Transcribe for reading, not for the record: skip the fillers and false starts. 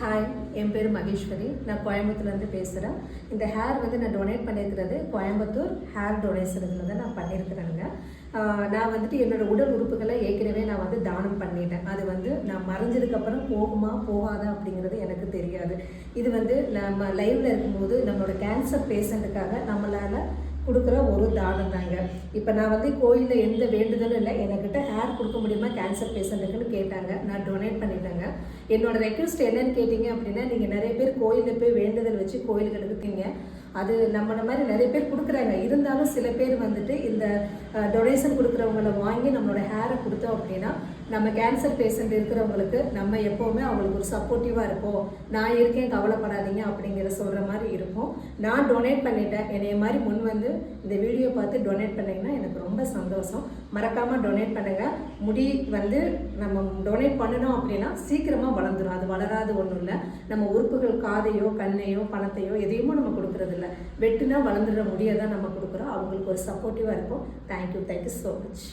Hi, என் பேர் மகேஸ்வரி. நான் கோயம்புத்தூர்லேருந்து பேசுகிறேன். இந்த ஹேர் வந்து நான் டொனேட் பண்ணியிருக்கிறது கோயம்புத்தூர் ஹேர் டொனேஷனுக்கு தான் நான் பண்ணியிருக்கிறேங்க. நான் வந்துட்டு என்னோடய உடல் உறுப்புகளை ஏற்கனவே நான் வந்து தானம் பண்ணிட்டேன். அது வந்து நான் மறைஞ்சதுக்கப்புறம் போகுமா போகாதா அப்படிங்கிறது எனக்கு தெரியாது. இது வந்து நம்ம லைவில் இருக்கும்போது நம்மளோட கேன்சர் பேஷண்ட்டுக்காக நம்மளால் கொடுக்குற ஒரு தானம் தாங்க. இப்போ நான் வந்து கோயிலில் எந்த வேண்டுதலும் இல்லை, என்கிட்ட ஹேர் கொடுக்க முடியுமா கேன்சர் பேஷண்ட்டுக்குன்னு கேட்டாங்க. நான் டொனேட் பண்ணிட்டேங்க. என்னோட ரெக்வஸ்ட் என்னன்னு கேட்டிங்க அப்படின்னா, நீங்கள் நிறைய பேர் கோயிலில் போய் வேண்டுதல் வச்சு கோயில்களுக்கு இருக்கீங்க. அது நம்மள மாதிரி நிறைய பேர் கொடுக்குறாங்க. இருந்தாலும் சில பேர் வந்துட்டு இந்த டொனேஷன் கொடுக்குறவங்கள வாங்கி நம்மளோட ஹேரை கொடுத்தோம் அப்படின்னா, நம்ம கேன்சர் பேஷண்ட் இருக்கிறவங்களுக்கு நம்ம எப்போவுமே அவங்களுக்கு ஒரு சப்போர்ட்டிவாக இருப்போம். நான் இருக்கேன், கவலைப்படாதீங்க அப்படிங்கிற சொல்கிற மாதிரி இருக்கும். நான் டொனேட் பண்ணிட்டேன். என்னைய மாதிரி முன் வந்து இந்த வீடியோ பார்த்து டொனேட் பண்ணிங்கன்னா எனக்கு ரொம்ப சந்தோஷம். மறக்காமல் டொனேட் பண்ணுங்கள். முடி வந்து நம்ம டொனேட் பண்ணணும் அப்படின்னா சீக்கிரமாக வளர்ந்துடும். அது வளராது ஒன்றும் இல்லை. நம்ம உறுப்புகள் காதையோ கண்ணையோ பணத்தையோ எதையுமோ நம்ம கொடுக்குறது இல்லை. வெட்டுனா வளர்ந்துடுற முடியை தான் நம்ம கொடுக்குறோம். அவங்களுக்கு ஒரு சப்போர்ட்டிவாக இருக்கும். Thank you so much.